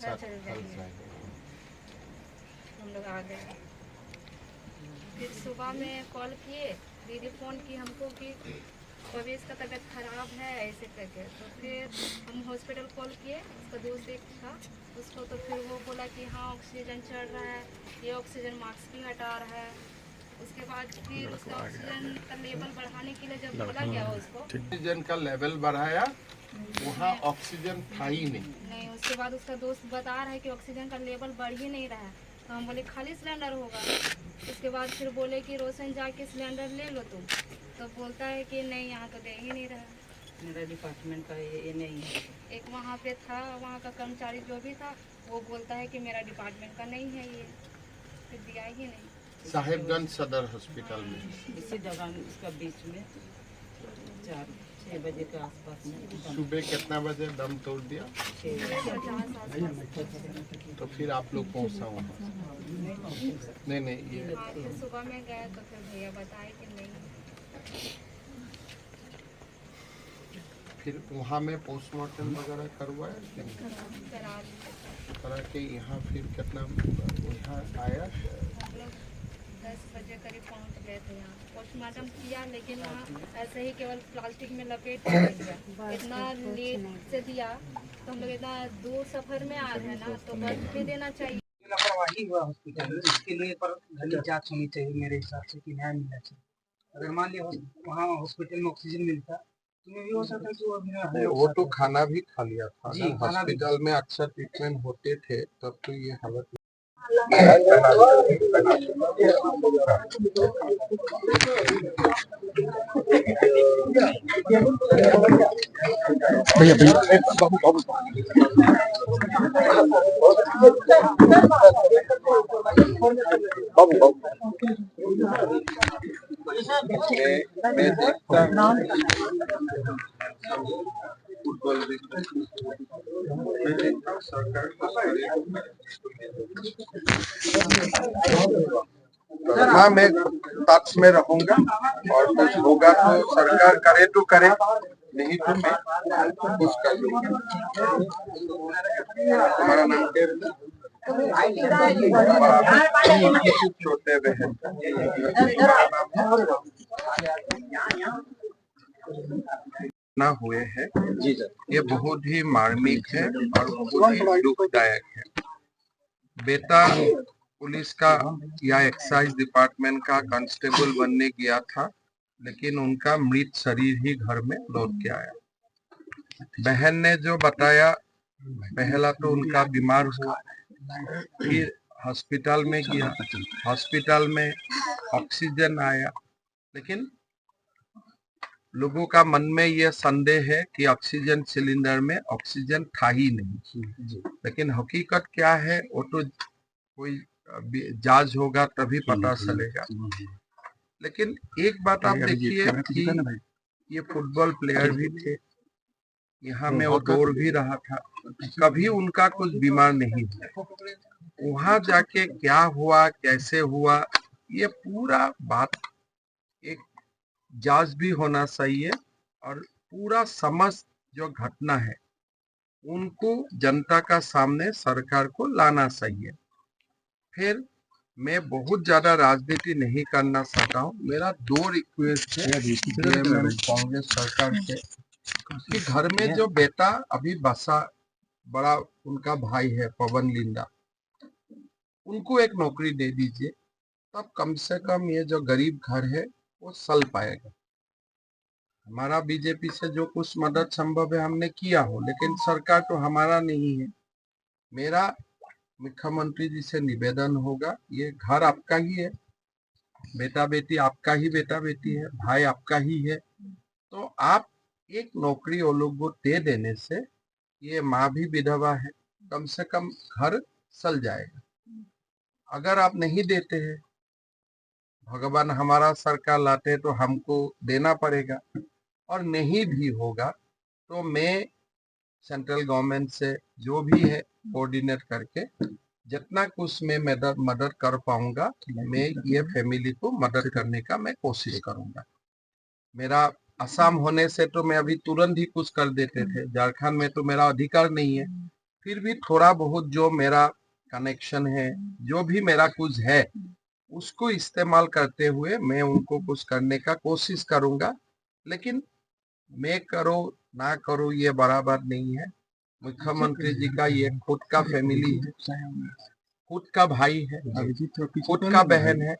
घर चले जाइए। हम लोग आ गए। फिर सुबह में कॉल किए, दीदी फ़ोन की हमको कि पवेश का तबीयत ख़राब है ऐसे करके। तो फिर हम हॉस्पिटल कॉल किए, उसका दोस्त एक था उसको, तो फिर वो बोला कि हाँ ऑक्सीजन चढ़ रहा है, ये ऑक्सीजन मास्क भी हटा रहा है। उसके बाद फिर उसका ऑक्सीजन का लेवल बढ़ाने के लिए जब बोला गया उसको, ऑक्सीजन का लेवल बढ़ाया, वहाँ ऑक्सीजन था ही नहीं। उसके बाद उसका दोस्त बता रहा है कि ऑक्सीजन का लेवल बढ़ ही नहीं रहा है। तो हम बोले खाली सिलेंडर होगा। उसके बाद फिर बोले कि रोशन जाके सिलेंडर ले लो तुम। तो बोलता है कि नहीं यहाँ तो दे ही नहीं रहा, मेरा डिपार्टमेंट का ये नहीं है। एक वहाँ पे था, वहाँ का कर्मचारी जो भी था वो बोलता है कि मेरा डिपार्टमेंट का नहीं है ये, फिर दिया ही नहीं। साहिबगंज सदर हॉस्पिटल में इसी दौरान इसका बीच में 4-6 बजे के आसपास में सुबह कितना बजे दम तोड़ दिया? 50 तो फिर आप लोग पहुँचा वहाँ? नहीं ये हाँ, फिर सुबह में गए तो फिर भैया बताए कि नहीं। फिर वहाँ में पोस्टमार्टम वगैरह करवाया कि नहीं? करा लिए। करा के यहाँ फिर कितना यहाँ आया? हम लोग 10 बजे करीब पहुँच गए थे यहाँ। पोस्टमार्टम किया लेकिन वहाँ ऐसे ही केवल प्लास्टिक में लपेट के दे दिया। इतना लेट से दिया तो हम लोग इतना दूर सफ़र में आ रहे हैं ना, तो बस भी देना चाहिए। लापरवाही हुआ हॉस्पिटल में, इसके लिए पर गली जांच होनी चाहिए मेरे हिसाब से, कि न्याय मिलना चाहिए। अगर मान लिया वहाँ हॉस्पिटल में ऑक्सीजन मिलता तो भी हो सकता है कि वो नहीं, वो तो खाना भी खा लिया था जी, ना। खाना भी। हॉस्पिटल में अच्छा ट्रीटमेंट होते थे तब तो ये हालत भैया भैया बाबू बाबू बाबू बाबू मैं देखता फुटबॉल देखता मैं देखता हूँ सरकार हाँ, मैं टच में रहूंगा और कुछ होगा तो सरकार करे तो करे, नहीं तो मैं कुछ कर लूंगा। हमारा नाम छोटे बहन ना हुए हैं जी सर, ये बहुत ही मार्मिक है और बहुत ही दुखदायक है। बेटा पुलिस का या एक्साइज डिपार्टमेंट का कांस्टेबल बनने गया था, लेकिन उनका मृत शरीर ही घर में लौट के आया। बहन ने जो बताया, पहला तो उनका बीमार हुआ, फिर हॉस्पिटल में गया, हॉस्पिटल में ऑक्सीजन आया, लेकिन लोगों का मन में यह संदेह है कि ऑक्सीजन सिलेंडर में ऑक्सीजन था ही नहीं। लेकिन हकीकत क्या है वो तो कोई जांच होगा तभी पता चलेगा। लेकिन एक बात आप देखिए कि ये फुटबॉल प्लेयर भी थे, यहाँ में वो दौड़ भी रहा था, कभी उनका कुछ बीमार नहीं हुआ। वहां जाके क्या हुआ, कैसे हुआ, ये पूरा बात एक जांच भी होना चाहिए और पूरा समस्त जो घटना है उनको जनता का सामने सरकार को लाना चाहिए। फिर मैं बहुत ज्यादा राजनीति नहीं करना चाहता हूँ। मेरा 2 रिक्वेस्ट है कांग्रेस सरकार से कि घर में जो बेटा अभी बसा, बड़ा उनका भाई है पवन लिंडा, उनको एक नौकरी दे दीजिए, तब कम से कम ये जो गरीब घर है वो चल पाएगा। हमारा बीजेपी से जो कुछ मदद संभव है हमने किया हो, लेकिन सरकार तो हमारा नहीं है। मेरा मुख्यमंत्री जी से निवेदन होगा, ये घर आपका ही है, बेटा बेटी आपका ही बेटा बेटी है, भाई आपका ही है, तो आप एक नौकरी वो लोग को दे देने से, ये माँ भी विधवा है, कम से कम घर चल जाएगा। अगर आप नहीं देते हैं, भगवान हमारा सरकार लाते तो हमको देना पड़ेगा, और नहीं भी होगा तो मैं सेंट्रल गवर्नमेंट से जो भी है कोऑर्डिनेट करके जितना कुछ मैं मदद कर पाऊंगा, मैं ये फैमिली को मदद करने का मैं कोशिश करूंगा। मेरा असम होने से तो मैं अभी तुरंत ही कुछ कर देते थे, झारखंड में तो मेरा अधिकार नहीं है, फिर भी थोड़ा बहुत जो मेरा कनेक्शन है, जो भी मेरा कुछ है, उसको इस्तेमाल करते हुए मैं उनको कुछ करने का कोशिश करूंगा। लेकिन मैं करो ना करो ये बराबर नहीं है। मुख्यमंत्री जी का ये खुद का फैमिली है, खुद का भाई है, खुद का बहन है।